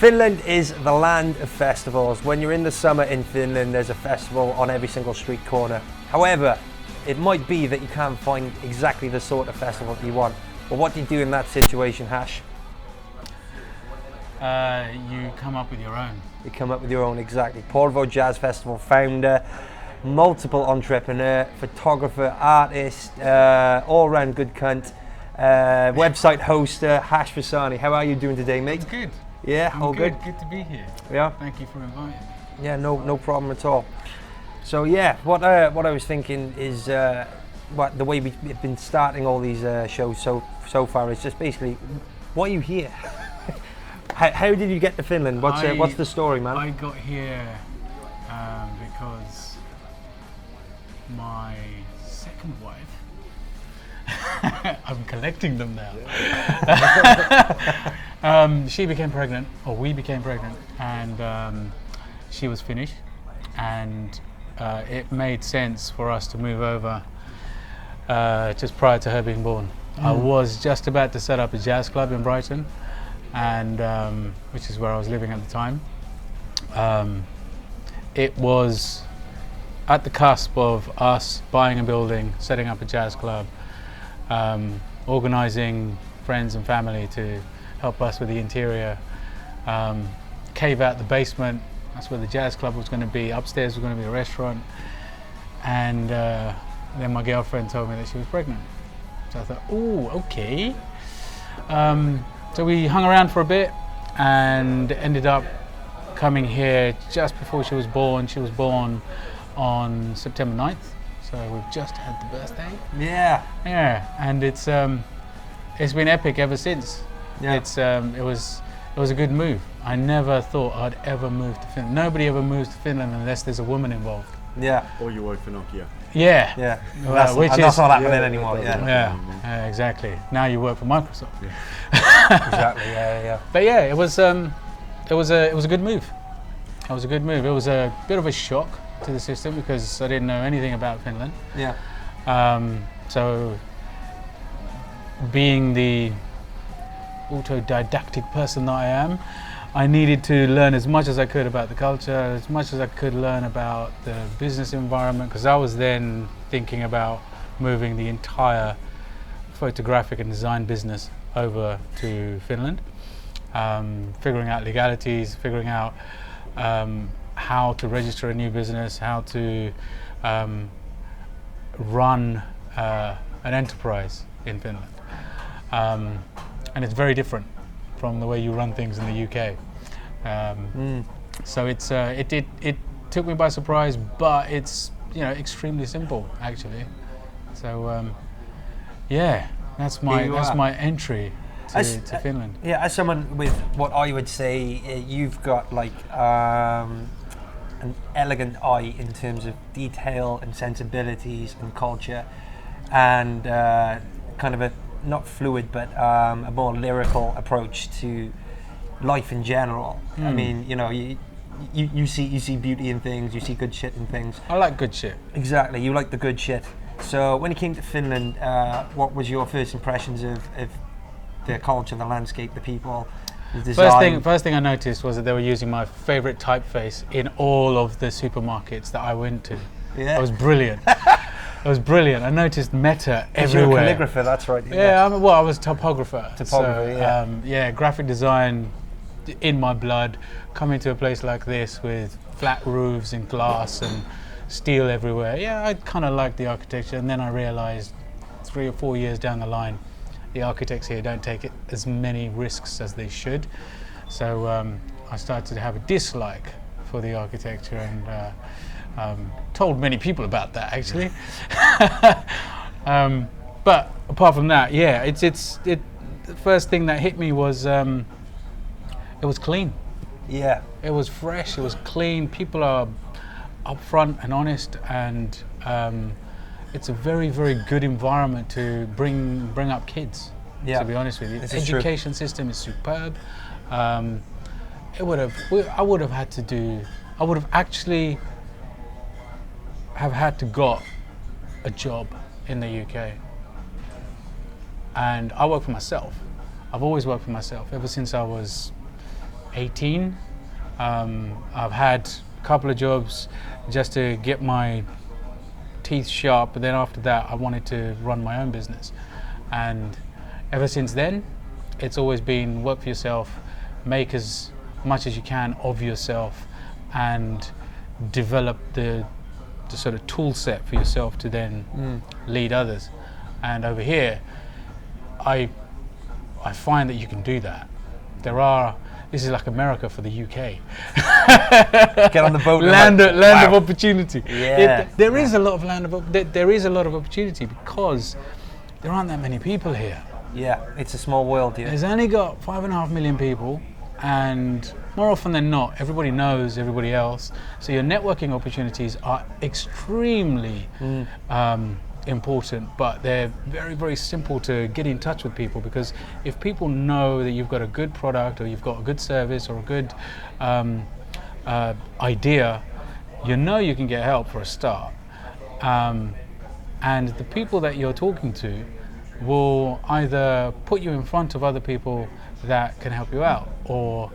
Finland is the land of festivals. When you're in the summer in Finland, there's a festival on every single street corner. However, it might be that you can't find exactly the sort of festival that you want. But what do you do in that situation, Hash? You come up with your own. You come up with your own, exactly. Porvoo Jazz Festival founder, multiple entrepreneur, photographer, artist, all-round good cunt, website hoster, Hash Fasani. How are you doing today, mate? I'm good. Yeah, I'm all good. Good to be here. Yeah. Thank you for inviting me. Yeah, no problem at all. So yeah, what I was thinking is, what the way we've been starting all these shows so far is just basically, why are you here? how did you get to Finland? What's the story, man? I got here because my second wife. I'm collecting them now. She became pregnant, or we became pregnant, and she was Finnish, and it made sense for us to move over just prior to her being born. I was just about to set up a jazz club in Brighton, and which is where I was living at the time. It was at the cusp of us buying a building, setting up a jazz club, organising friends and family to help us with the interior, cave out the basement. That's where the jazz club was going to be. Upstairs was going to be a restaurant, and then my girlfriend told me that she was pregnant. So I thought, oh, okay. So we hung around for a bit and ended up coming here just before she was born. She was born on September 9th, so we've just had the birthday. Yeah. Yeah, and it's been epic ever since. Yeah. It was a good move. I never thought I'd ever move to Finland. Nobody ever moves to Finland unless there's a woman involved. Yeah. Or you work for Nokia. Yeah. Yeah. Well, That's not happening anymore. Yeah. Exactly. Now you work for Microsoft. Yeah. Exactly. Yeah. But yeah, it was a good move. It was a good move. It was a bit of a shock to the system because I didn't know anything about Finland. Yeah. So being the autodidactic person that I am, I needed to learn as much as I could about the culture, as much as I could learn about the business environment, because I was then thinking about moving the entire photographic and design business over to Finland, figuring out legalities, figuring out how to register a new business, how to run an enterprise in Finland. And it's very different from the way you run things in the UK. So it took me by surprise, but it's extremely simple actually. So yeah, that's my entry to Finland. Yeah, as someone with what I would say, you've got like an elegant eye in terms of detail and sensibilities and culture, and kind of a not fluid, but a more lyrical approach to life in general. I mean, you see beauty in things, you see good shit in things. I like good shit. Exactly, you like the good shit. So when you came to Finland, what was your first impressions of the culture, the landscape, the people, the design? First thing I noticed was that they were using my favourite typeface in all of the supermarkets that I went to. Yeah. It was brilliant. It was brilliant. I noticed meta everywhere. You're a calligrapher, that's right. Yeah, I was a topographer. Topographer, so, graphic design in my blood. Coming to a place like this with flat roofs and glass and steel everywhere. Yeah, I kind of liked the architecture, and then I realised 3 or 4 years down the line, the architects here don't take as many risks as they should. So I started to have a dislike for the architecture, and told many people about that actually. But apart from that, yeah, the first thing that hit me was it was clean. Yeah. It was fresh, it was clean, people are upfront and honest, and it's a very, very good environment to bring up kids, to be honest with you. The education system is superb. I would have actually had to got a job in the UK, and I work for myself. I've always worked for myself ever since I was 18. I've had a couple of jobs just to get my teeth sharp, but then after that I wanted to run my own business, and ever since then it's always been work for yourself, make as much as you can of yourself, and develop the sort of tool set for yourself to then lead others. And over here I find that you can do that. This is like America for the UK. Get on the boat. Land of opportunity. Yeah. There is a lot of there is a lot of opportunity because there aren't that many people here. Yeah, it's a small world here. There's only got 5.5 million people, and more often than not, everybody knows everybody else. So your networking opportunities are extremely important, but they're very, very simple to get in touch with people, because if people know that you've got a good product or you've got a good service or a good idea, you know you can get help for a start. And the people that you're talking to will either put you in front of other people that can help you out, or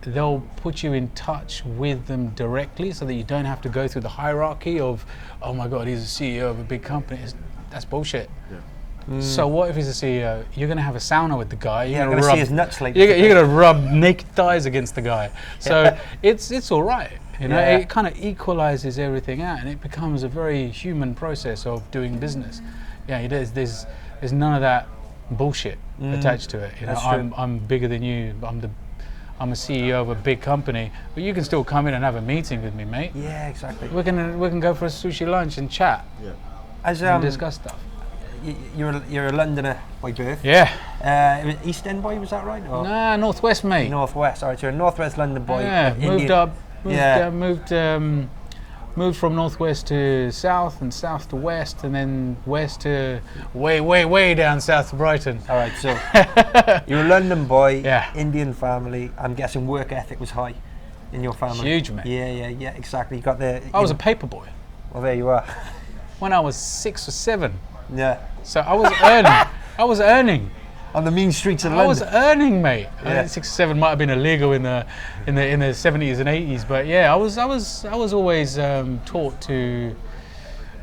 they'll put you in touch with them directly so that you don't have to go through the hierarchy of, oh my God, he's a CEO of a big company. That's bullshit. Yeah. So what if he's a CEO? You're going to have a sauna with the guy. You're going to see his nuts later. You're going to rub naked thighs against the guy. So it's all right. You know, it kind of equalizes everything out, and it becomes a very human process of doing business. Yeah, there's none of that bullshit attached to it. You know, I'm bigger than you. I'm a CEO of a big company, but you can still come in and have a meeting with me, mate. Yeah, exactly. We can go for a sushi lunch and chat. Yeah. And discuss stuff. You're a Londoner by birth. Yeah. East End boy, was that right? Or? Nah, Northwest, mate. Northwest. All right, so you're a Northwest London boy. Yeah. Moved from Northwest to South, and South to West, and then West to way down south to Brighton. All right, so you're a London boy, yeah. Indian family. I'm guessing work ethic was high in your family. Huge, mate. Yeah, exactly. You got the. I was a paper boy. Well, there you are. When I was 6 or 7. Yeah. So I was earning. I was earning. On the mean streets of London. I was earning, mate. Yeah. I think 6 or 7 might have been illegal in the 70s and 80s, but yeah, I was always taught to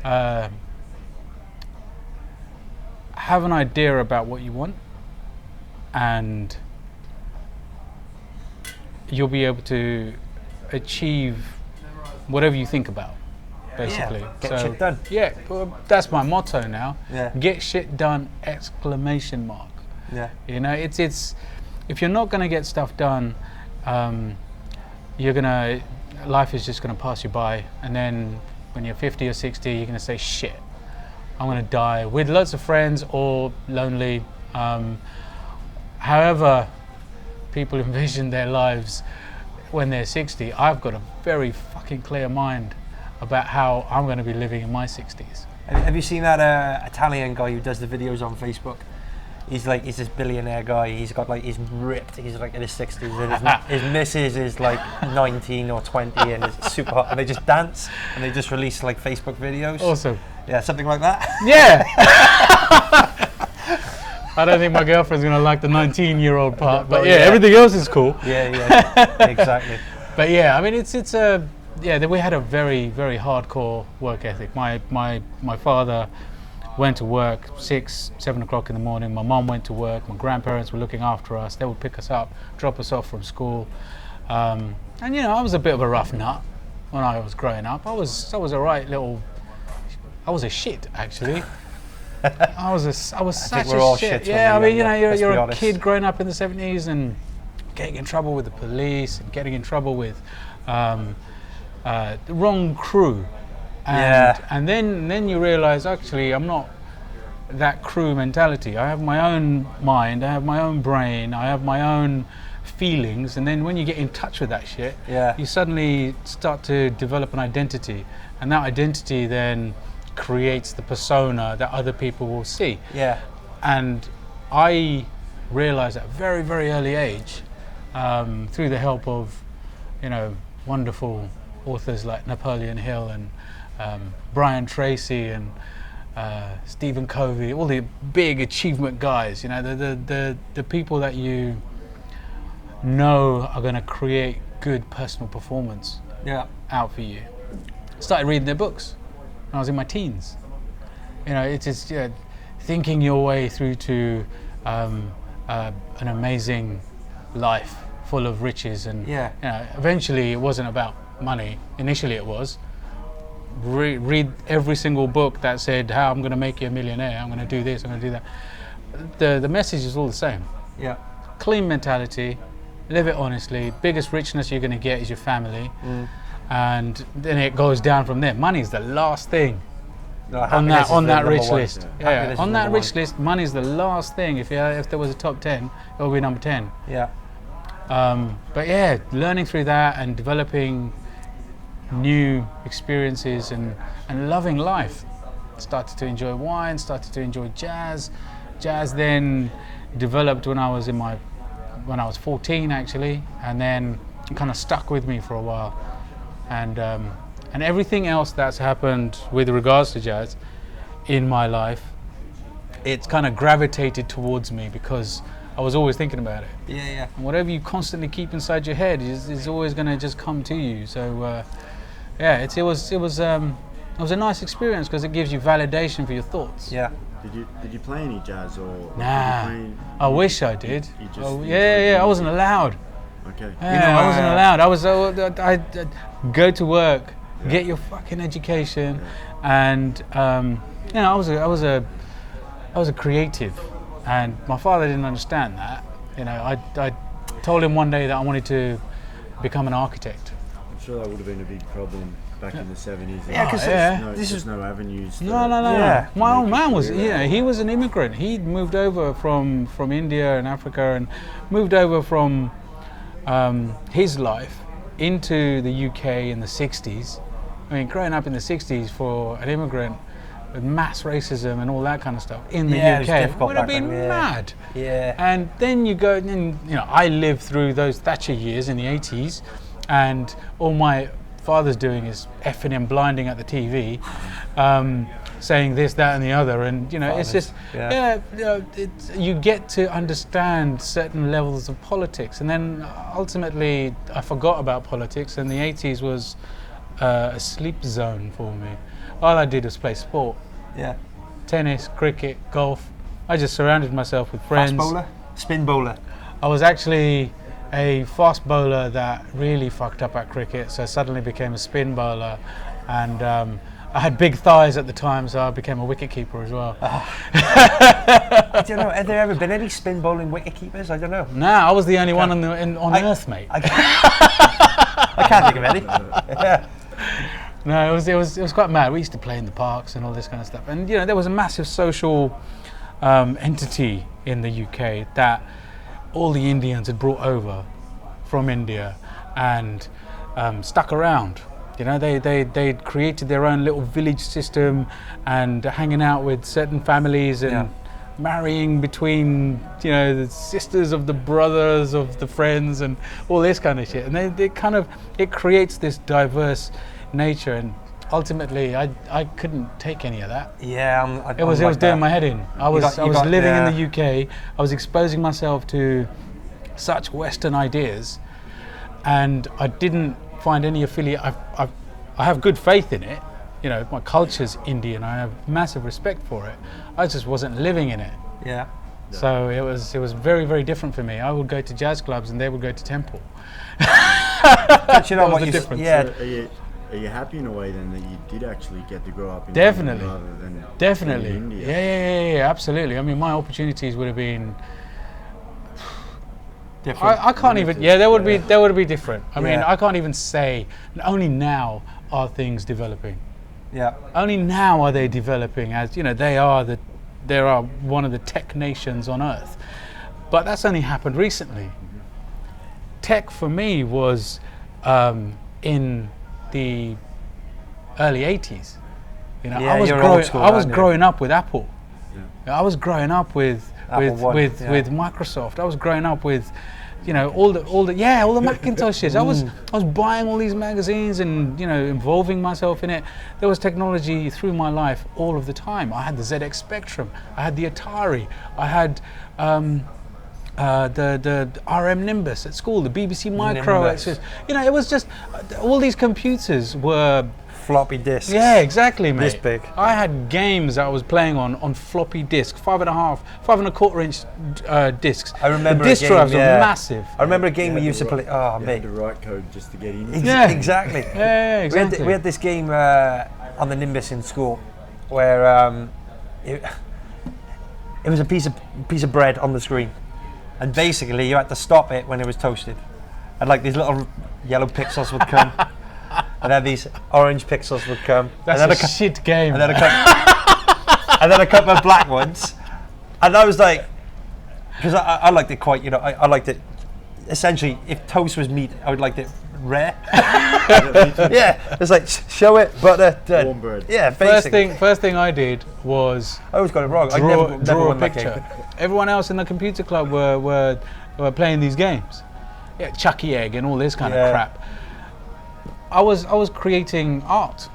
have an idea about what you want, and you'll be able to achieve whatever you think about, basically. Yeah, get shit done. Yeah, well, that's my motto now. Yeah. Get shit done! Exclamation mark. Yeah. You know, it's if you're not going to get stuff done, life is just going to pass you by, and then when you're 50 or 60, you're going to say, shit, I'm going to die with lots of friends or lonely. However people envision their lives when they're 60, I've got a very fucking clear mind about how I'm going to be living in my 60s. Have you seen that Italian guy who does the videos on Facebook? He's this billionaire guy. He's ripped. He's like in his 60s, and his missus is like 19 or 20, and it's super hot. And they just dance, and they just release like Facebook videos. Awesome. Yeah, something like that. Yeah. I don't think my girlfriend's gonna like the 19-year-old part, but yeah, everything else is cool. Yeah, exactly. But yeah, I mean, we had a very, very hardcore work ethic. My father went to work 6, 7 o'clock in the morning. My mom went to work. My grandparents were looking after us. They would pick us up, drop us off from school. And you know, I was a bit of a rough nut when I was growing up. I was a shit, actually. I was such a shit. Yeah, I mean, you know, you're a kid growing up in the 70s and getting in trouble with the police and getting in trouble with the wrong crew. And then you realise, actually, I'm not that crew mentality. I have my own mind, I have my own brain, I have my own feelings, and then when you get in touch with that shit, you suddenly start to develop an identity, and that identity then creates the persona that other people will see. Yeah. And I realised at a very, very early age, through the help of, you know, wonderful authors like Napoleon Hill and Brian Tracy and Stephen Covey, all the big achievement guys, you know, the people that you know are going to create good personal performance Yeah. out for you. Started reading their books when I was in my teens. You know, it is thinking your way through to an amazing life full of riches, and Yeah. you know, eventually it wasn't about money. Initially it was. Read every single book that said how I'm going to make you a millionaire, I'm going to do this, I'm going to do that. The message is all the same. Yeah. Clean mentality, live it honestly. Biggest richness you're going to get is your family, and then it goes down from there. Money's the last thing No, on that rich list. Yeah, Happiness on is that number rich list, money's the last thing. If there was a top 10, it would be number 10. Yeah. But yeah, learning through that and developing new experiences and loving life. Started to enjoy wine, started to enjoy jazz. Jazz then developed when I was 14 actually, and then it kind of stuck with me for a while. And everything else that's happened with regards to jazz in my life, it's kind of gravitated towards me because I was always thinking about it. Yeah, yeah. And whatever you constantly keep inside your head is always going to just come to you. So yeah, it was a nice experience because it gives you validation for your thoughts. Yeah. Did you play any jazz or? Nah, Did you I wish I did. You just Oh, enjoyed yeah, I the wasn't allowed. Okay. Yeah, You know, I wasn't allowed. I'd go to work, get your fucking education, and you know, I was a creative, and my father didn't understand that. You know, I told him one day that I wanted to become an architect. I'm sure that would have been a big problem back in the 70s. Yeah, because there's no avenues. No. Yeah. My old man was, career you know, he was an immigrant. He'd moved over from India and Africa, and moved over from his life into the UK in the 60s. I mean, growing up in the 60s for an immigrant with mass racism and all that kind of stuff in the Yeah, it was UK difficult would have back been then, yeah. mad. Yeah. And then you go, and you know, I lived through those Thatcher years in the 80s, and all my father's doing is effing and blinding at the TV, saying this, that, and the other, and you know, it's just you get to understand certain levels of politics, and then ultimately I forgot about politics, and the 80s was a sleep zone for me. All I did was play sport. Yeah. Tennis, cricket, golf. I just surrounded myself with friends. Fast bowler? Spin bowler? I was actually a fast bowler that really fucked up at cricket, so I suddenly became a spin bowler, and I had big thighs at the time, so I became a wicket keeper as well. I don't know, have there ever been any spin bowling wicket keepers? I don't know. No, I was the only one on earth, mate. I can't think of any. Yeah. No, it was quite mad. We used to play in the parks and all this kind of stuff, and you know, there was a massive social entity in the UK that all the Indians had brought over from India and stuck around. You know, they'd created their own little village system and hanging out with certain families and marrying between, you know, the sisters of the brothers of the friends and all this kind of shit. And it creates this diverse nature, and ultimately I couldn't take any of that. Yeah, It was doing my head in. I was living in the UK. I was exposing myself to such Western ideas, and I didn't find any affiliate. I have good faith in it. You know, my culture's Indian. I have massive respect for it. I just wasn't living in it. Yeah. So it was very, very different for me. I would go to jazz clubs and they would go to temple. But you know That was what the you difference. Yeah. So are you happy in a way then that you did actually get to grow up in Definitely. India rather than Definitely. in India? Yeah, absolutely. I mean, my opportunities would have been. Different. I can't even. Yeah, there would be different. I mean, Yeah. I can't even say. Only now are things developing. Yeah. Only now are they developing, as you know, they are one of the tech nations on earth. But that's only happened recently. Tech for me was in the early 80s. You know, Yeah, I was you're old school, I was aren't you? growing up with Apple. Yeah. I was growing up with Apple One, with yeah. with Microsoft. I was growing up with, you know, all the Macintoshes. I was buying all these magazines and, you know, involving myself in it. There was technology through my life all of the time. I had the ZX Spectrum. I had the Atari. I had the RM Nimbus at school, the BBC Micro. Nimbus. It was just all these computers were. Floppy disks. Yeah, exactly, mate. This big. I had games that I was playing on floppy disk, 5.25 inch discs. I remember the disc a game, drives were yeah. massive. I remember a game You we had used to the play. Oh, You mate. had to write code just to get in. Yeah. Exactly. Yeah, exactly. We had this game on the Nimbus in school where it was a piece of bread on the screen, and basically you had to stop it when it was toasted, and like these little yellow pixels would come, and then these orange pixels would come. That's and then a shit game. And then and then a couple of black ones, and I was like, because I liked it quite, I liked it. Essentially, if toast was meat, I would like it rare. Yeah, it's like show it, butter, done. Warm bread. Yeah, basically. First thing I did was I always got it wrong. I draw, never draw won a that picture. game. Everyone else in the computer club were playing these games. Yeah, Chucky Egg and all this kind of crap. I was creating art.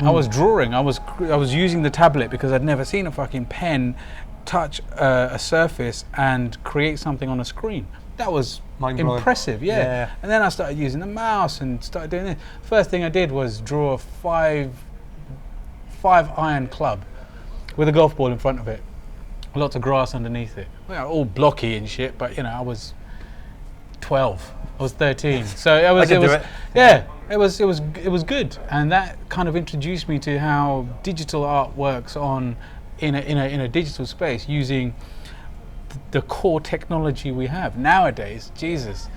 I was drawing. I was using the tablet because I'd never seen a fucking pen touch a surface and create something on a screen. That was Mind-blowing. impressive, yeah. And then I started using the mouse and started doing it. First thing I did was draw a five iron club with a golf ball in front of it. Lots of grass underneath it. Well, all blocky and shit, but I was 12. I was 13. So it was. I could do it. Yeah, it was good, and that kind of introduced me to how digital art works in a digital space using the core technology we have nowadays. Jesus,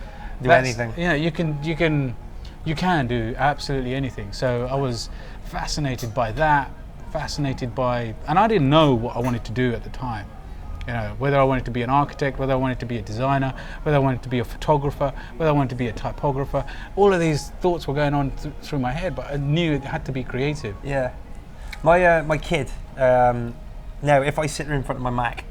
Do anything. Yeah, you can do absolutely anything. So I was fascinated by that. And I didn't know what I wanted to do at the time. Whether I wanted to be an architect, whether I wanted to be a designer, whether I wanted to be a photographer, whether I wanted to be a typographer. All of these thoughts were going on through my head, but I knew it had to be creative. Yeah, my kid. Now, if I sit her in front of my Mac,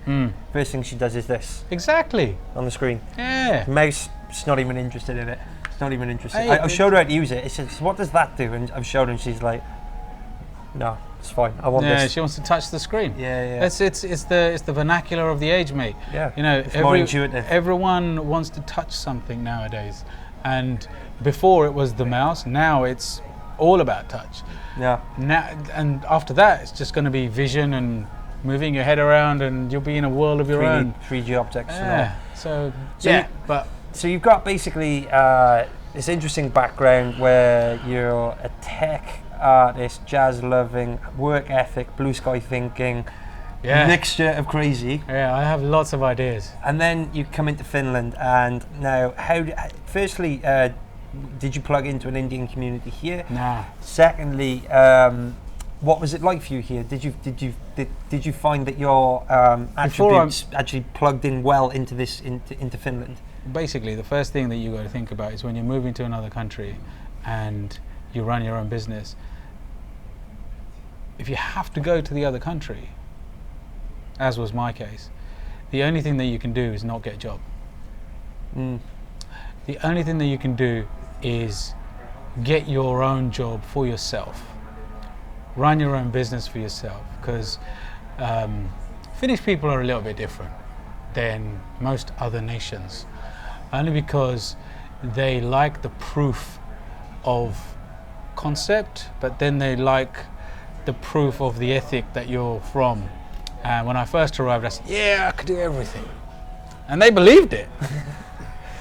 first thing she does is this Exactly. on the screen. Yeah. Mouse, she's not even interested in it. She's not even interested. Hey, I showed her how to use it. It says, "What does that do?" And I've showed her, and she's like, "No, it's fine. I want Yeah, this." she wants to touch the screen. Yeah. It's the vernacular of the age, mate. Yeah. It's more intuitive. Everyone wants to touch something nowadays, and before it was the mouse. Now it's all about touch. Yeah. Now and after that, it's just going to be vision and moving your head around, and you'll be in a world of your own. 3D objects. And all. Yeah. So Yeah. but So you've got basically this interesting background where you're a tech artist, jazz loving, work ethic, blue sky thinking, mixture of crazy. Yeah, I have lots of ideas. And then you come into Finland, and now firstly, did you plug into an Indian community here? Nah. Secondly, what was it like for you here? Did you find that your attributes actually plugged in well into Finland? Basically, the first thing that you got to think about is when you're moving to another country and you run your own business. If you have to go to the other country, as was my case, the only thing that you can do is not get a job. The only thing that you can do is get your own job for yourself. Run your own business for yourself, because Finnish people are a little bit different than most other nations, only because they like the proof of concept, but then they like the proof of the ethic that you're from. And when I first arrived, I said, "Yeah, I could do everything," and they believed it.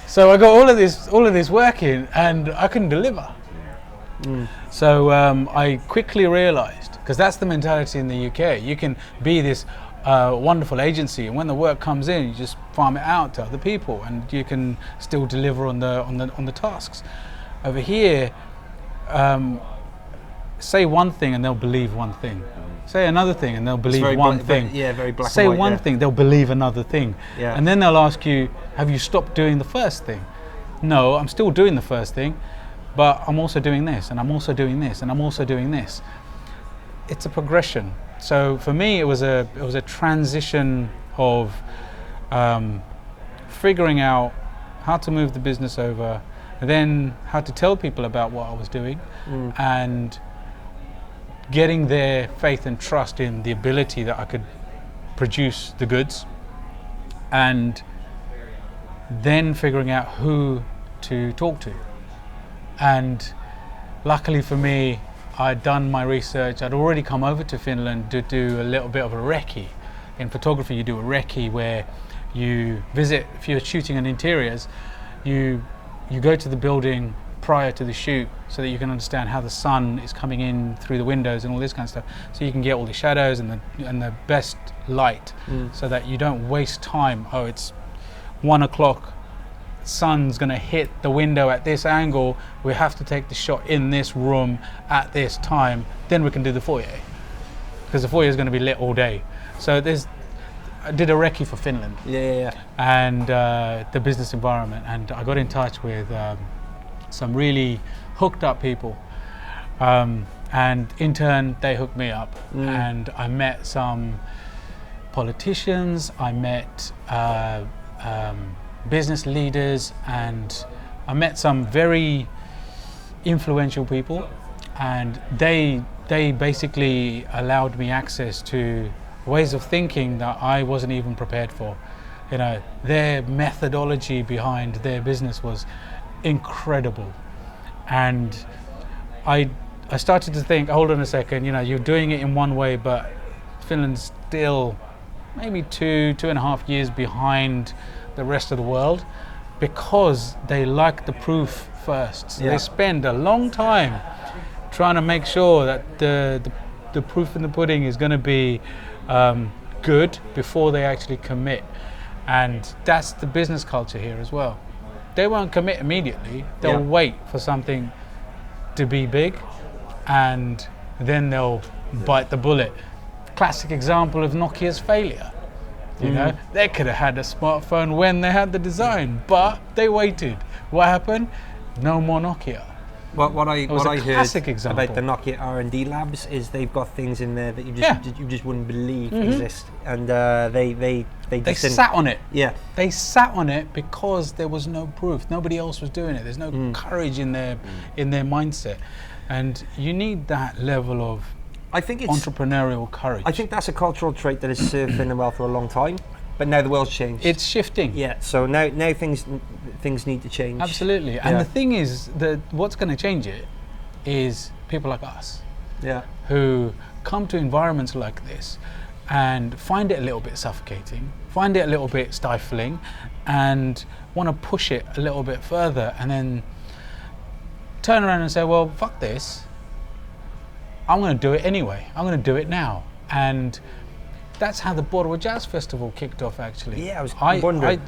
So I got all of this working, and I couldn't deliver. So I quickly realized, because that's the mentality in the UK. You can be this wonderful agency, and when the work comes in, you just farm it out to other people, and you can still deliver on the tasks. Over here, say one thing and they'll believe one thing. Say another thing and they'll believe one thing. Very black Say and white. one thing, they'll believe another thing. Yeah. And then they'll ask you, have you stopped doing the first thing? No, I'm still doing the first thing, but I'm also doing this, and I'm also doing this, and I'm also doing this. It's a progression. So for me, it was a transition of figuring out how to move the business over, and then how to tell people about what I was doing, and getting their faith and trust in the ability that I could produce the goods, and then figuring out who to talk to. And luckily for me, I'd done my research. I'd already come over to Finland to do a little bit of a recce. In photography, you do a recce where you visit, if you're shooting in interiors, you go to the building prior to the shoot so that you can understand how the sun is coming in through the windows and all this kind of stuff, so you can get all the shadows and the best light, so that you don't waste time. Oh, it's 1 o'clock, sun's going to hit the window at this angle, we have to take the shot in this room at this time, then we can do the foyer, because the foyer is going to be lit all day. So I did a recce for Finland, and the business environment, and I got in touch with some really hooked up people, and in turn they hooked me up, and I met some politicians, I met business leaders, and I met some very influential people, and they basically allowed me access to ways of thinking that I wasn't even prepared for. You know, their methodology behind their business was incredible, and I started to think, hold on a second, you know, you're doing it in one way, but Finland's still maybe 2.5 years behind the rest of the world, because they like the proof first. So they spend a long time trying to make sure that the proof in the pudding is going to be good before they actually commit. And that's the business culture here as well. They won't commit immediately. They'll wait for something to be big, and then they'll bite the bullet. Classic example of Nokia's failure. You know, they could have had a smartphone when they had the design, but they waited. What happened? No more Nokia. What I heard example about the Nokia R&D labs is they've got things in there that you just wouldn't believe exist, and they sat on it. Yeah, they sat on it because there was no proof. Nobody else was doing it. There's no courage in their mindset, and you need that level of entrepreneurial courage. I think that's a cultural trait that has served Finland well for a long time, but now the world's changed. It's shifting. Yeah, so now things need to change. Absolutely, and the thing is that what's going to change it is people like us, who come to environments like this and find it a little bit suffocating, find it a little bit stifling, and want to push it a little bit further, and then turn around and say, well, fuck this, I'm going to do it anyway. I'm going to do it now. And that's how the Porvoo Jazz Festival kicked off, actually. Yeah, I was wondering.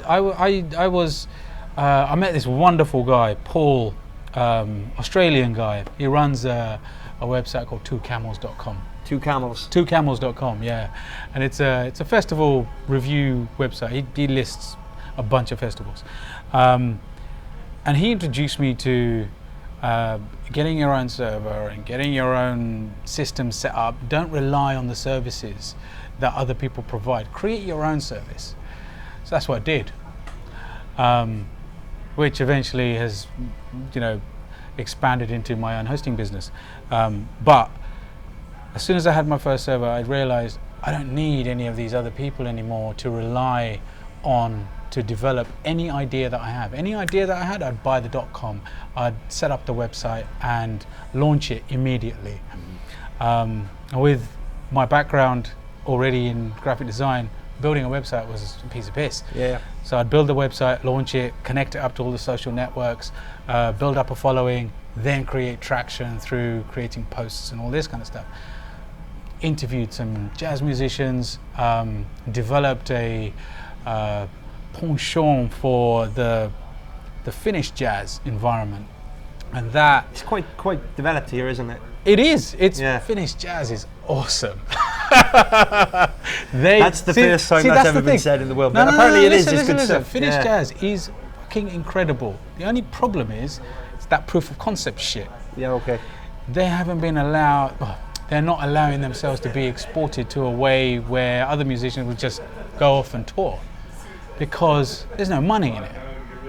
I met this wonderful guy, Paul, Australian guy. He runs a website called twocamels.com. Two Camels. Twocamels.com, yeah. And it's a festival review website. He lists a bunch of festivals. And he introduced me to getting your own server and getting your own system set up. Don't rely on the services that other people provide. Create your own service. So that's what I did, which eventually has, expanded into my own hosting business. But as soon as I had my first server, I realized I don't need any of these other people anymore to rely on to develop any idea that I have. Any idea that I had, I'd buy the .com, I'd set up the website and launch it immediately. With my background already in graphic design, building a website was a piece of piss. Yeah. So I'd build the website, launch it, connect it up to all the social networks, build up a following, then create traction through creating posts and all this kind of stuff. Interviewed some jazz musicians, developed a penchant for the Finnish jazz environment, and that it's quite developed here, isn't it? It is. Finnish jazz is awesome. That's the first time that's ever been said in the world. But apparently it is. It's good stuff. Finnish jazz is fucking incredible. The only problem is it's that proof of concept shit. Yeah. Okay. They haven't been allowed. They're not allowing themselves to be exported to a way where other musicians would just go off and tour, because there's no money in it.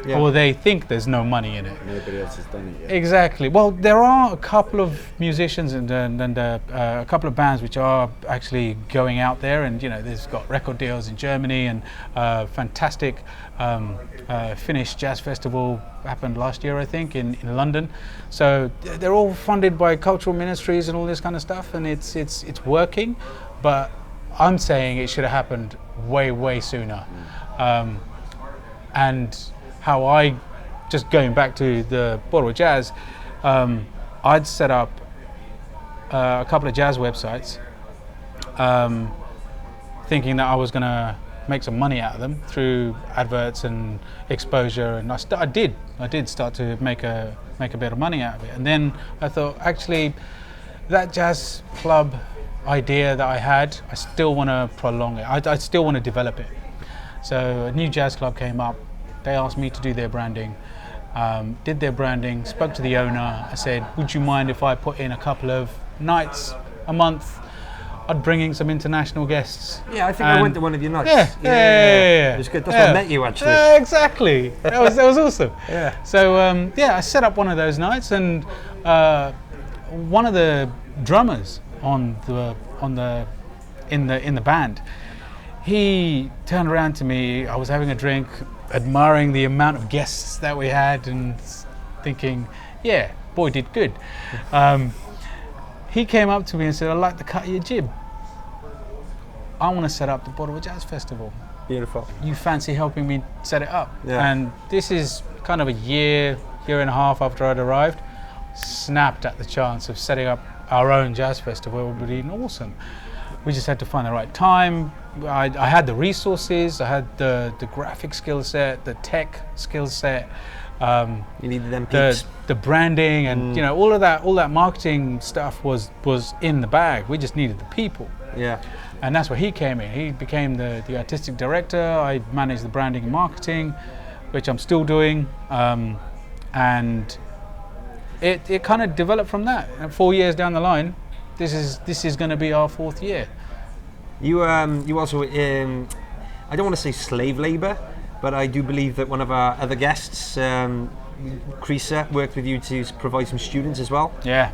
Yeah. or they think there's no money in it. Nobody else has done it yet. Exactly. Well, there are a couple of musicians and a couple of bands which are actually going out there, and there's got record deals in Germany, and fantastic Finnish jazz festival happened last year, I think, in London. So they're all funded by cultural ministries and all this kind of stuff, and it's working. But I'm saying it should have happened way sooner. And how I, just going back to the Porvoo Jazz, I'd set up a couple of jazz websites, thinking that I was going to make some money out of them through adverts and exposure, and I did start to make a bit of money out of it. And then I thought, actually, that jazz club idea that I had, I still want to prolong it. I still want to develop it. So a new jazz club came up. They asked me to do their branding. Did their branding, spoke to the owner. I said, would you mind if I put in a couple of nights a month? I'd bring in some international guests. Yeah, I think I went to one of your nights. Yeah. It was good. That's where I met you, actually. Exactly. That was awesome. Yeah. So I set up one of those nights, and one of the drummers in the band, he turned around to me. I was having a drink, admiring the amount of guests that we had, and thinking, yeah, boy did good. He came up to me and said, I like the cut of your jib. I want to set up the Porvoo Jazz Festival. Beautiful. You fancy helping me set it up? Yeah. And this is kind of a year and a half after I'd arrived. Snapped at the chance of setting up our own jazz festival. It would be awesome. We just had to find the right time. I had the resources, I had the graphic skill set, the tech skill set. You needed them peeps. The branding and all that marketing stuff was in the bag. We just needed the people. Yeah. And that's where he came in. He became the artistic director. I managed the branding and marketing, which I'm still doing. And it kind of developed from that. And 4 years down the line, this is going to be our 4th year. You also I don't want to say slave labor, but I do believe that one of our other guests, Creaser, worked with you to provide some students as well. Yeah.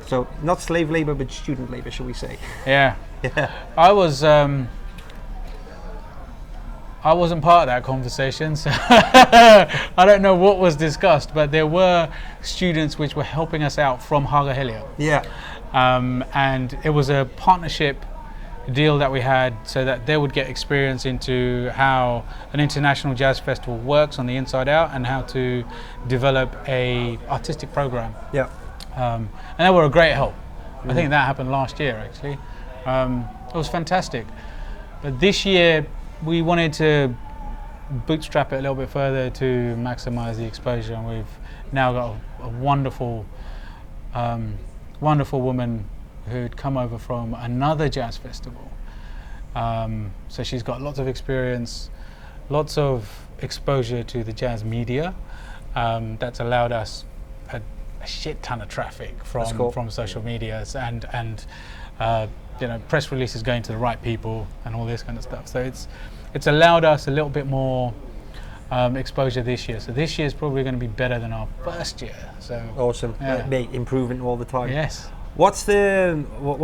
So not slave labor, but student labor, shall we say? Yeah. Yeah. I wasn't part of that conversation, so I don't know what was discussed, but there were students which were helping us out from Hagahelia. Yeah. And it was a partnership deal that we had so that they would get experience into how an international jazz festival works on the inside out and how to develop a artistic program. Yeah. And they were a great help. I think that happened last year, actually. It was fantastic. But this year we wanted to bootstrap it a little bit further to maximize the exposure, and we've now got a wonderful woman who'd come over from another jazz festival. So she's got lots of experience, lots of exposure to the jazz media. That's allowed us a shit ton of traffic from social medias and press releases going to the right people and all this kind of stuff. So it's allowed us a little bit more exposure this year. So this year is probably going to be better than our first year. So awesome. Yeah. Improving all the time. Yes. What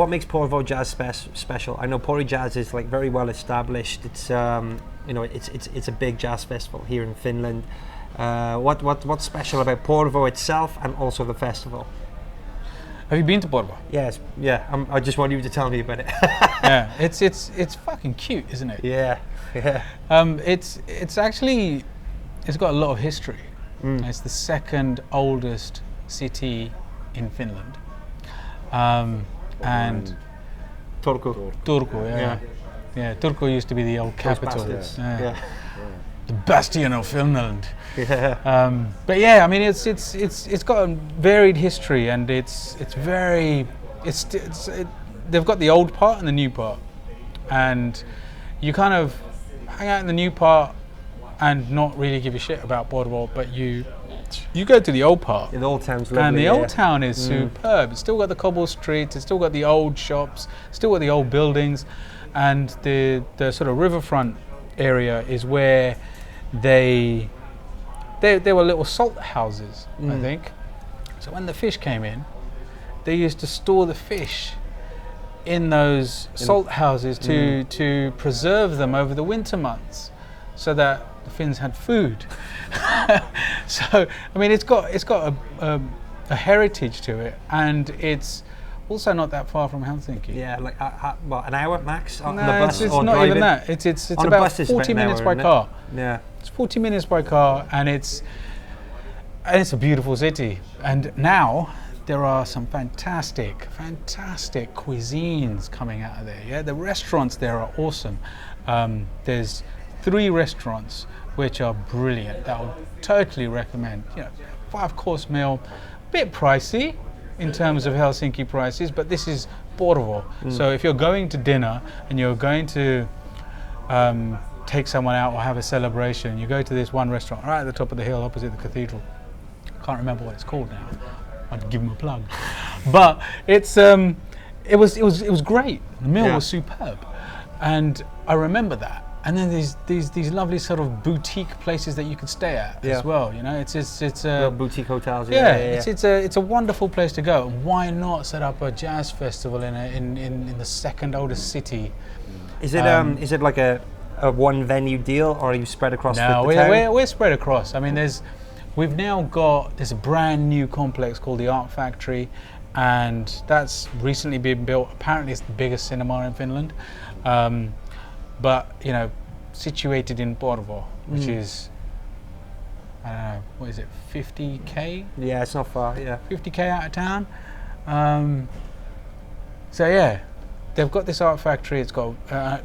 makes Porvoo Jazz special? I know Porvoo Jazz is like very well established. It's it's a big jazz festival here in Finland. What's special about Porvoo itself and also the festival? Have you been to Porvoo? Yes. Yeah. I just want you to tell me about it. Yeah. It's fucking cute, isn't it? Yeah. Yeah. It's actually got a lot of history. It's the second oldest city in Finland. And Turku. Turku, yeah. Turku used to be the old capital. Yeah. The bastion of Finland. Yeah. But yeah, I mean, it's got a varied history, and they've got the old part and the new part, and you kind of hang out in the new part and not really give a shit about Porvoo, but you go to the old part. The old town's lovely. And the old town is superb. It's still got the cobble streets, it's still got the old shops, still got the old buildings, and the sort of riverfront area is where they they were little salt houses, I think. So when the fish came in, they used to store the fish in those salt houses to preserve them over the winter months, so that the Finns had food. So I mean, it's got a heritage to it, and it's also not that far from Helsinki. Yeah, like what, an hour max on the No, bus it's or not driving? even that. It's On a about bus it's 40 about an minutes hour, by isn't it? car. Yeah. It's 40 minutes by car, and it's a beautiful city. And now there are some fantastic cuisines coming out of there. Yeah, the restaurants there are awesome. There's 3 restaurants which are brilliant that I would totally recommend. 5-course meal, bit pricey in terms of Helsinki prices, but this is Porvoo. So if you're going to dinner and you're going to take someone out or have a celebration, you go to this one restaurant right at the top of the hill opposite the cathedral. Can't remember what it's called now. I'd give them a plug. But it was great. The meal was superb, and I remember that. And then these lovely sort of boutique places that you could stay at as well. It's Real boutique hotels. it's a wonderful place to go. Why not set up a jazz festival in the second oldest city? Is it like a one venue deal, or are you spread across the town? We're spread across. I mean, there's a brand new complex called the Art Factory, and that's recently been built. Apparently it's the biggest cinema in Finland, but situated in Porvoo, which is, I don't know, what is it, 50k? Yeah, it's not far. Yeah, 50k out of town. So yeah, they've got this Art Factory. It's got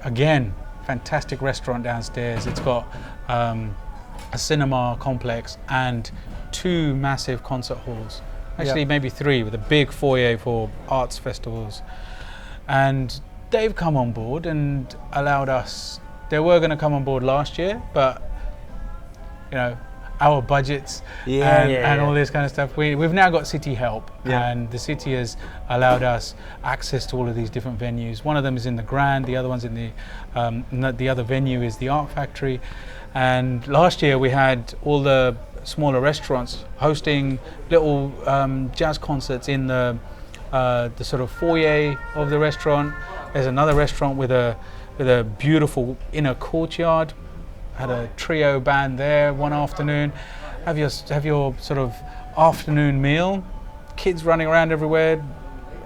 again, fantastic restaurant downstairs. It's got a cinema complex and 2 massive concert halls. Actually, maybe 3, with a big foyer for arts festivals. And they've come on board and allowed us. They were going to come on board last year, but our budgets and all this kind of stuff. We've now got city help, and the city has allowed us access to all of these different venues. One of them is in the Grand, the other one's in the other venue is the Art Factory. And last year we had all the smaller restaurants hosting little jazz concerts in the sort of foyer of the restaurant. There's another restaurant with a beautiful inner courtyard. Had a trio band there one afternoon. Have your sort of afternoon meal. Kids running around everywhere.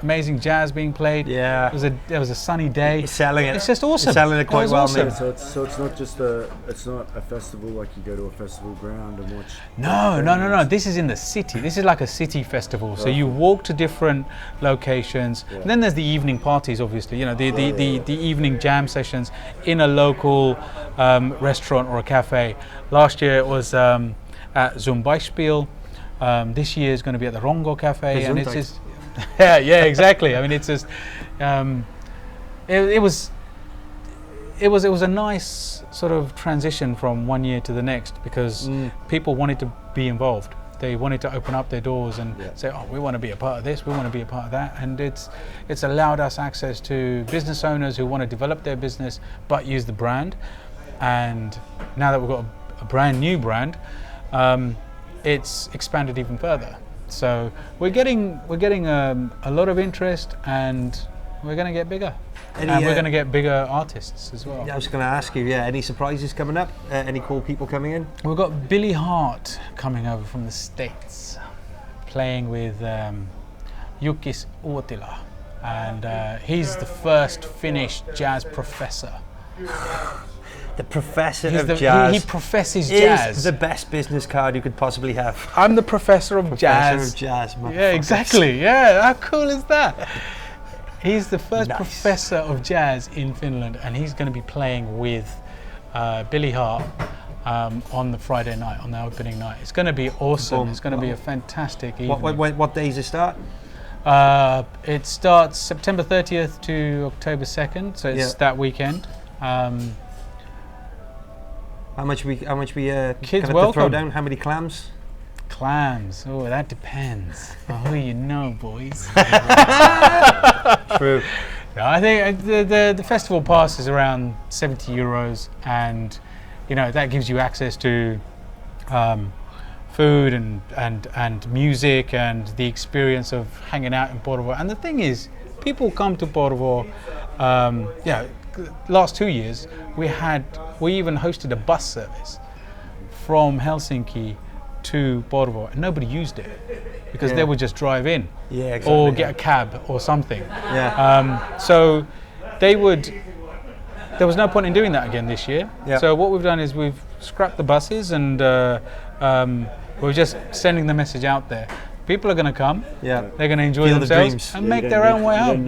Amazing jazz being played. Yeah. It was a sunny day. You're selling it. It's just awesome. You're selling it quite well, awesome. mate. So it's not just it's not a festival like you go to a festival ground and watch. No. This is in the city. This is like a city festival. So you walk to different locations. And then there's the evening parties, obviously. The evening jam sessions in a local restaurant or a cafe. Last year it was at Zumbaispiel. This year is going to be at the Rongo Cafe, and it's just yeah, exactly. I mean, it's just it was a nice sort of transition from one year to the next, because people wanted to be involved. They wanted to open up their doors and say, "Oh, we want to be a part of this. We want to be a part of that." And it's allowed us access to business owners who want to develop their business but use the brand. And now that we've got a brand new brand, it's expanded even further. So we're getting a lot of interest, and we're going to get bigger. And we're going to get bigger artists as well. Yeah, I was going to ask you, any surprises coming up? Any cool people coming in? We've got Billy Hart coming over from the States, playing with Jukis Uotila, and he's the first Finnish jazz professor. The professor He's of jazz. He professes jazz. Is the best business card you could possibly have. I'm the professor of jazz. Professor of jazz. Yeah, exactly. Yeah, how cool is that? He's the first professor of jazz in Finland, and he's going to be playing with Billy Hart on the Friday night, on the opening night. It's going to be awesome. Boom. It's going to be a fantastic evening. What days does it start? It starts September 30th to October 2nd, so it's that weekend. How much we Kids kind of welcome. throw down? How many clams? Clams. Oh, that depends on who you know, boys. True. No, I think the festival pass is around €70, and that gives you access to food and music and the experience of hanging out in Porvoo. And the thing is, people come to Porvoo. Last 2 years we even hosted a bus service from Helsinki to Porvoo, and nobody used it because they would just drive in, or get a cab or something. So there was no point in doing that again this year. So what we've done is we've scrapped the buses, and we're just sending the message out there. People are going to come. They're going to enjoy themselves and make their own way home.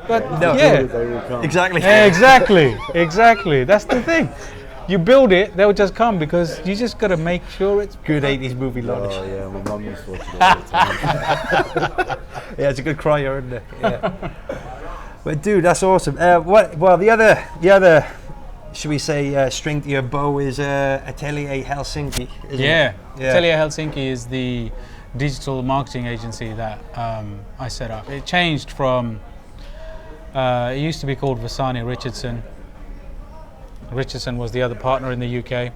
But They will come. Exactly. Exactly. That's the thing. You build it, they'll just come, because you just got to make sure it's Good 80s movie knowledge. Oh yeah, my mum used to watch it all the time. Yeah, it's a good crier, isn't it? Yeah. But dude, that's awesome. The other, should we say, string to your bow is Atelier Helsinki, isn't it? Atelier Helsinki is the digital marketing agency that I set up. It changed from, it used to be called Vasani Richardson. Richardson was the other partner in the UK.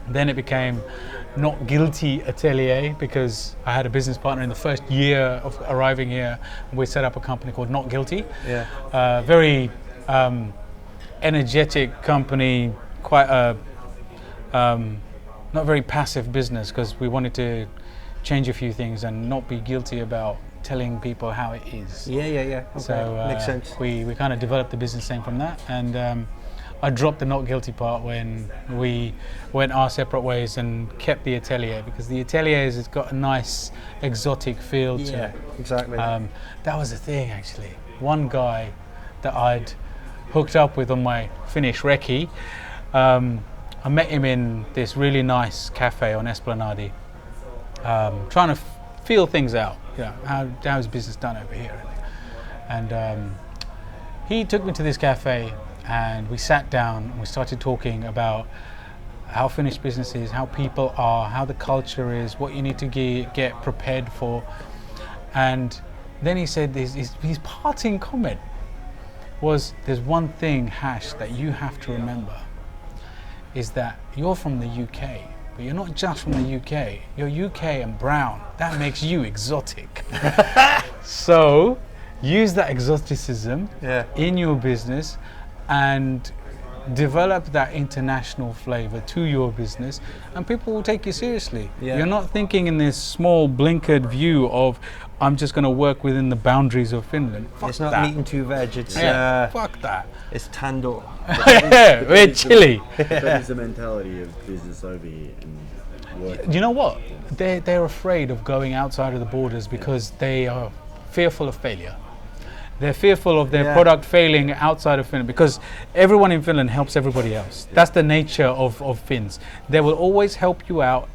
Then it became Not Guilty Atelier, because I had a business partner in the first year of arriving here. We set up a company called Not Guilty. Very energetic company, quite a not very passive business, because we wanted to change a few things and not be guilty about telling people how it is. Okay. So makes sense. We kind of developed the business name from that, and I dropped the Not Guilty part when we went our separate ways and kept the Atelier, because the Atelier has got a nice exotic feel to it. Exactly. That was the thing, actually. One guy that I'd hooked up with on my Finnish recce, I met him in this really nice cafe on Esplanade, trying to feel things out. How's business done over here? And he took me to this cafe, and we sat down and we started talking about how Finnish business is, how people are, how the culture is, what you need to get prepared for. And then he said his parting comment was, there's one thing, Hash, that you have to remember, is that you're from the UK, but you're not just from the UK, you're UK and brown. That makes you exotic. So use that exoticism in your business and develop that international flavor to your business, and people will take you seriously. You're not thinking in this small blinkered view of, I'm just going to work within the boundaries of Finland. Fuck it's not that. meat and two veg, it's fuck that. It's tandoor. We're chilly. That is the mentality of business over here and work. You know what? They're afraid of going outside of the borders because they are fearful of failure. They're fearful of their product failing outside of Finland, because everyone in Finland helps everybody else. That's the nature of Finns. They will always help you out.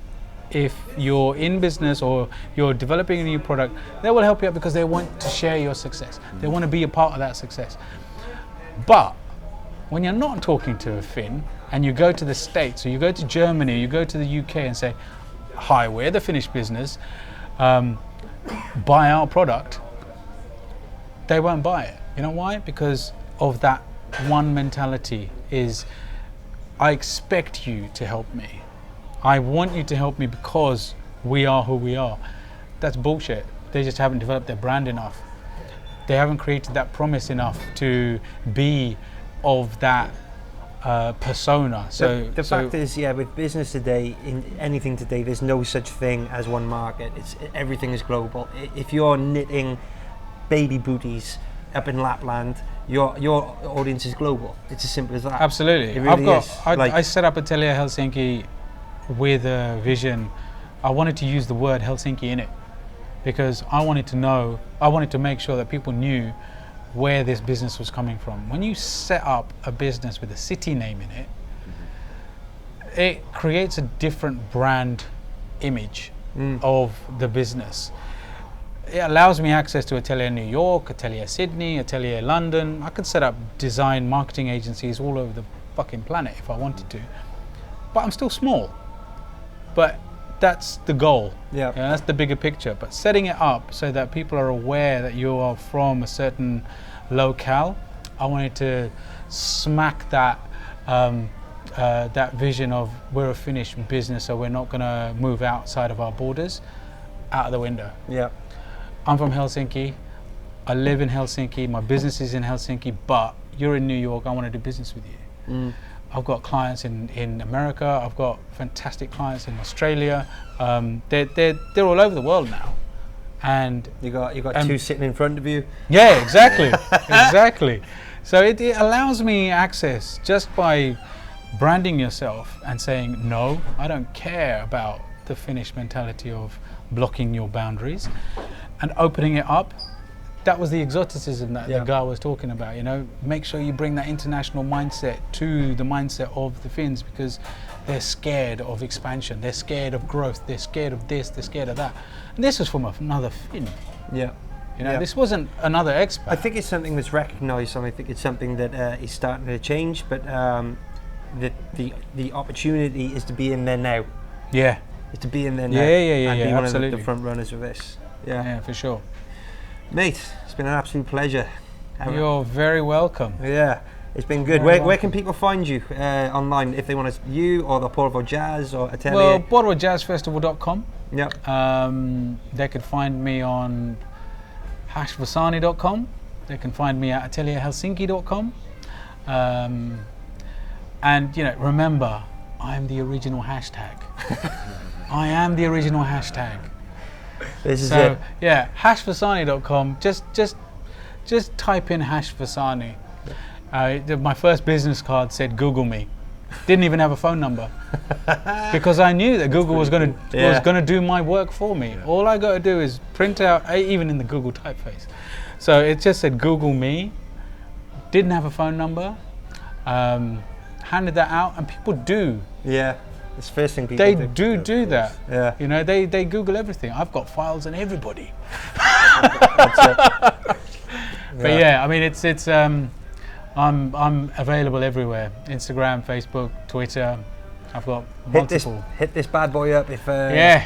If you're in business or you're developing a new product, they will help you out because they want to share your success. They want to be a part of that success. But when you're not talking to a Finn and you go to the States or you go to Germany or you go to the UK and say, hi, we're the Finnish business, buy our product, they won't buy it. You know why? Because of that one mentality is, I expect you to help me. I want you to help me because we are who we are. That's bullshit. They just haven't developed their brand enough. They haven't created that promise enough to be of that persona. So the fact is, with business today, in anything today, there's no such thing as one market. Everything is global. If you're knitting baby booties up in Lapland, your audience is global. It's as simple as that. Absolutely. It really is. I set up Atelier Helsinki with a vision. I wanted to use the word Helsinki in it because I wanted to make sure that people knew where this business was coming from. When you set up a business with a city name in it, it creates a different brand image of the business. It allows me access to Atelier New York, Atelier Sydney, Atelier London. I could set up design marketing agencies all over the fucking planet if I wanted to. But I'm still small. But that's the goal. That's the bigger picture. But setting it up so that people are aware that you are from a certain locale, I wanted to smack that that vision of we're a Finnish business, so we're not going to move outside of our borders, out of the window. Yeah. I'm from Helsinki. I live in Helsinki. My business is in Helsinki, but you're in New York. I want to do business with you. Mm. I've got clients in America. I've got fantastic clients in Australia. They're all over the world now. And You got two sitting in front of you. yeah, exactly, exactly. So it allows me access just by branding yourself and saying, no, I don't care about the Finnish mentality of blocking your boundaries, and opening it up. That was the exoticism that the guy was talking about, you know. Make sure you bring that international mindset to the mindset of the Finns, because they're scared of expansion, they're scared of growth, they're scared of this, they're scared of that. And this was from another Finn. Yeah. You know, this wasn't another expat. I think it's something that's recognised, and I think it's something that is starting to change. But the opportunity is to be in there now. Yeah. Is to be in there now. And be one of the front runners of this. Yeah. Yeah, for sure. Mate, it's been an absolute pleasure. You're very welcome. Yeah, it's been good. Where can people find you online if they want to you or the Porvoo Jazz or Atelier? Well, PorvooJazzFestival.com. Yep. They could find me on hashvasani.com. They can find me at atelierhelsinki.com. And you know, remember, I am the original hashtag. I am the original hashtag. This is it. Yeah, hashvasani.com. Just type in hashvasani. My first business card said Google me. Didn't even have a phone number because I knew that Google was going to do my work for me. Yeah. All I got to do is print out, even in the Google typeface. So it just said Google me. Didn't have a phone number. Handed that out, and people do. Yeah. It's the first thing people do that. Yeah. You know, they Google everything. I've got files on everybody. But yeah, I mean, it's I'm available everywhere. Instagram, Facebook, Twitter. I've got multiple. Hit this bad boy up if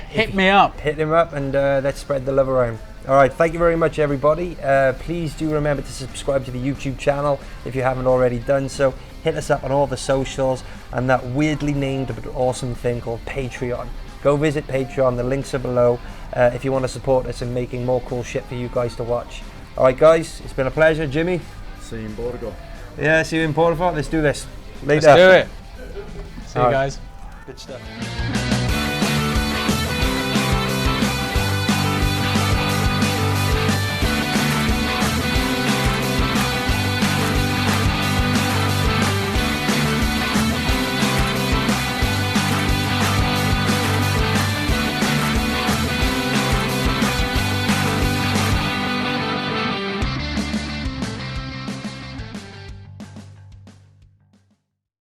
hit me up. Hit him up, and let's spread the love around. All right, thank you very much, everybody. Please do remember to subscribe to the YouTube channel if you haven't already done so. Hit us up on all the socials and that weirdly named but awesome thing called Patreon. Go visit Patreon, the links are below if you want to support us in making more cool shit for you guys to watch. All right, guys, it's been a pleasure. Jimmy? See you in Portugal. Yeah, see you in Porvoo. Let's do this. Later. Let's do it. See you guys. Good stuff.